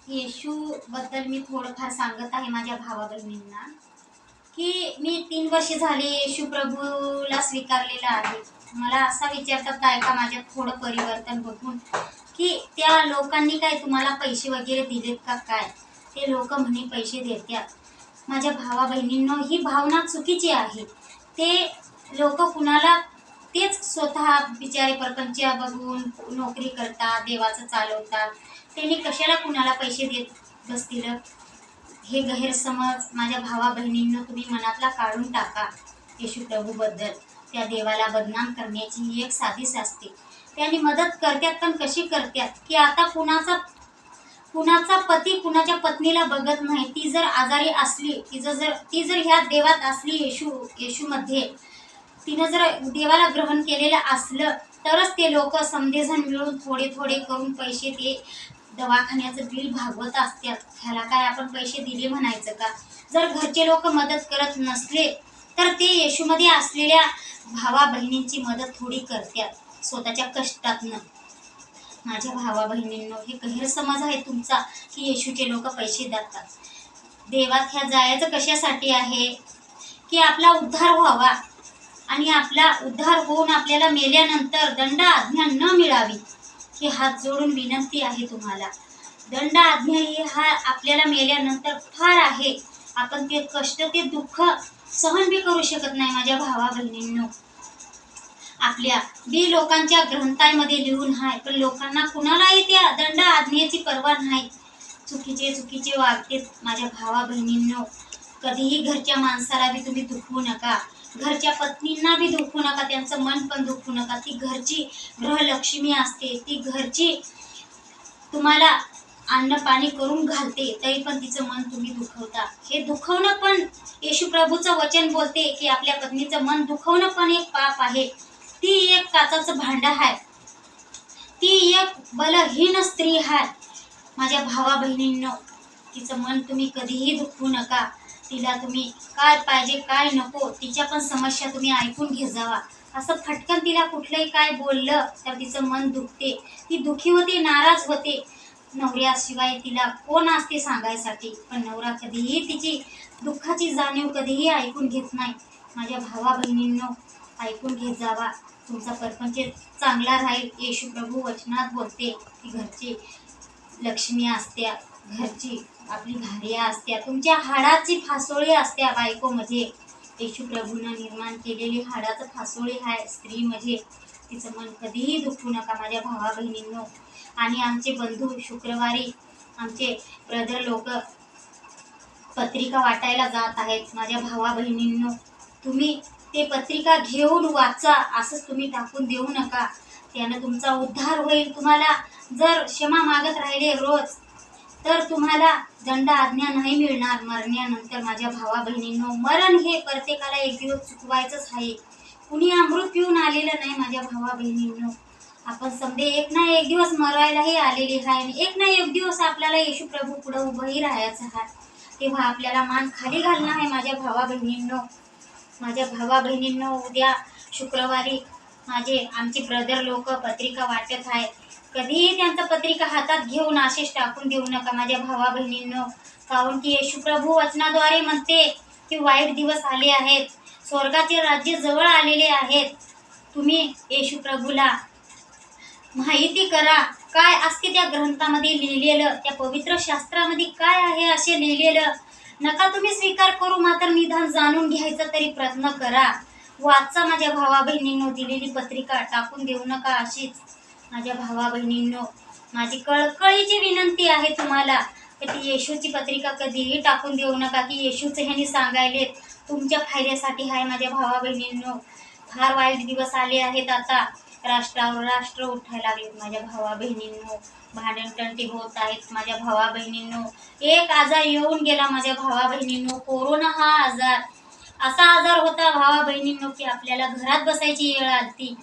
येशू बद्दल मी थोडंफार सांगत आहे माझ्या भावा बहिणींना की मी 3 वर्ष झाले येशू प्रभूला स्वीकारलेलं आहे. मला असा विचारतात काय का माझ्यात थोडं परिवर्तन बघून की त्या लोकांनी काय तुम्हाला पैसे वगैरे दिलेत का काय. ते लोक म्हणे पैसे देतात. माझ्या भावा बहिणींनो, ही भावना चुकीची आहे. ते लोक कुणाला तेच स्वतः बिचारे परपंच बघून नोकरी करतात, देवाचं चालवतात. त्यांनी कशाला कुणाला पैसे देत बसतील. हे गैरसमज माझ्या भावा बहिणींना तुम्ही मनातला काढून टाका. येशू प्रभूबद्दल त्या देवाला बदनाम करण्याची ही एक साधीच असते. त्यांनी मदत करतात पण कशी करतात की आता कुणाचा पती कुणाच्या पत्नीला बघत नाही. ती जर आजारी असली, ती जर ह्या देवात असली, येशूमध्ये तिनं जर देवाला ग्रहण केलेलं असलं तरच ते लोक समजेजण मिळून थोडे थोडे करून पैसे ते दवाखान्याचं बिल भागवत असतात. ह्याला काय आपण पैसे दिले म्हणायचं का. जर घरचे लोक मदत करत नसले तर ते येशूमध्ये असलेल्या भावा बहिणींची मदत थोडी करतात स्वतःच्या कष्टातनं. माझ्या भावा बहिणींनो, हे गैरसमज आहे तुमचा की येशूचे लोक पैसे देतात. देवात ह्या जायचं कशासाठी आहे की आपला उद्धार व्हावा आणि आपला उद्धार होऊन आपल्याला मेल्यानंतर दंड आज्ञा न मिळावी. ही हात जोडून विनंती आहे तुम्हाला. दंड आज्ञा ही हा आपल्याला मेल्यानंतर फार आहे. आपण ते कष्ट ते दुःख सहन बी करू शकत नाही. माझ्या भावा बहिणींनो, आपल्या बी लोकांच्या ग्रंथांमध्ये लिहून आहे पण लोकांना कुणालाही त्या दंड आज्ञेची पर्वा नाही. चुकीचे वागते. माझ्या भावा बहिणींनो, कधीही घरच्या माणसाला बी तुम्ही दुखवू नका. घरच्या पत्नींना बी दुखवू नका. त्यांचं मन पण दुखवू नका. ती घरची गृहलक्ष्मी असते. ती घरची तुम्हाला अन्न पाणी करून घालते तरी पण तिचं मन तुम्ही दुखवता. हे दुखवणं पण येशू प्रभूचं वचन बोलते की आपल्या पत्नीचं मन दुखवणं पण एक पाप आहे. ती एक काचाचं भांड आहे. ती एक बलहीन स्त्री आहे. माझ्या भावा बहिणींनो, तिचं मन तुम्ही कधीही दुखवू नका. तिला तुम्ही काय पाहिजे काय नको तिच्या पण समस्या तुम्ही ऐकून घे जावा. असं फटकन तिला कुठलंही काय बोललं तर तिचं मन दुखते. ती दुखी होते, नाराज होते. नवऱ्याशिवाय तिला कोण असते सांगायसाठी. पण नवरा कधीही तिची दुःखाची जाणीव कधीही ऐकून घेत नाही. माझ्या भावा बहिणींनो, ऐकून घेत जावा. तुमचा परपंच चांगला राहील. येशू प्रभू वचनात बोलते की घरची लक्ष्मी असत्या, घरची आपली भार्या असत्या, तुमच्या हाडाची फासोळी असत्या बायकोमध्ये. येशू प्रभूनं निर्माण केलेली हाडाचं फासोळी आहे स्त्री म्हणजे. तिचं मन कधीही दुखवू नका माझ्या भावा बहिणींनो. आणि आमचे बंधू शुक्रवारी आमचे ब्रदर लोक पत्रिका वाटायला जात आहेत. माझ्या भावा बहिणींनो, तुम्ही ते पत्रिका घेऊन वाचा. असंच तुम्ही टाकून देऊ नका. त्यानं तुमचा उद्धार होईल. तुम्हाला जर क्षमा मागत राहिले रोज तर तुम्हाला दंड आज्ञा नाही मिळणार मरण्यानंतर. माझ्या भावा बहिणींनो, मरण हे प्रत्येकाला एक दिवस चुकवायचंच आहे. कुणी अमृत पिऊन आलेलं नाही माझ्या भावा बहिणींनो. आपण समजे एक ना एक दिवस मरायलाही आलेली आहे आणि एक ना एक दिवस आपल्याला येशू प्रभू पुढे उभंही राहायचं आहे. तेव्हा आपल्याला मान खाली घालणं आहे माझ्या भावा बहिणींनो. माझ्या भावा बहिणींनो, उद्या शुक्रवारी आमचे ब्रदर लोक पत्रिका वाटत आहेत. कधीही त्यांचा पत्रिका हातात घेऊन असेच टाकून देऊ नका माझ्या भावा बहिणींनो. कारण की येशू प्रभू वचनाद्वारे म्हणते की वाईट दिवस आले आहेत, स्वर्गाचे राज्य जवळ आलेले आहेत. तुम्ही येशू प्रभूला माहिती करा. काय असते त्या ग्रंथामध्ये लिहिलेलं, त्या पवित्र शास्त्रामध्ये काय आहे असे लिहिलेलं. नका तुम्ही स्वीकार करू, मात्र निदान जाणून घ्यायचा तरी प्रयत्न करा. वाचा माझ्या भावा बहिणींनो. दिलेली पत्रिका टाकून देऊ नका अशीच. माझ्या भावा बहिणींनो, माझी कळकळीची विनंती आहे तुम्हाला की ती येशूची पत्रिका कधीही टाकून देऊ नका की येशूचं ह्यांनी सांगायले तुमच्या फायद्यासाठी आहे. माझ्या भावा बहिणींनो, फार वाईट दिवस आले आहेत. आता राष्ट्रावर राष्ट्र उठायला लागलेत माझ्या भावा बहिणींनो. भांडणतंटे होत आहेत माझ्या भावा बहिणींनो. एक आजार येऊन गेला माझ्या भावा बहिणींनो. कोरोना हा आजार असा आजार होता भावा बहिणींनो की आपल्याला घरात बसायची वेळ आली.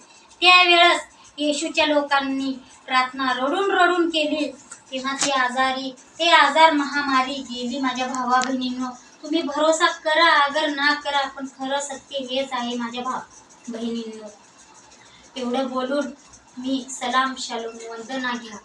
त्यावेळेस येशूच्या लोकांनी प्रार्थना रडून रडून केली तेव्हा ते आजार महामारी गेली माझ्या भावा बहिणींनो. तुम्ही भरोसा करा अगर ना करा, पण खरं सत्य हेच आहे माझ्या बहिणींनो. एवढं बोलून मी सलाम शालोम वंदना घ्या.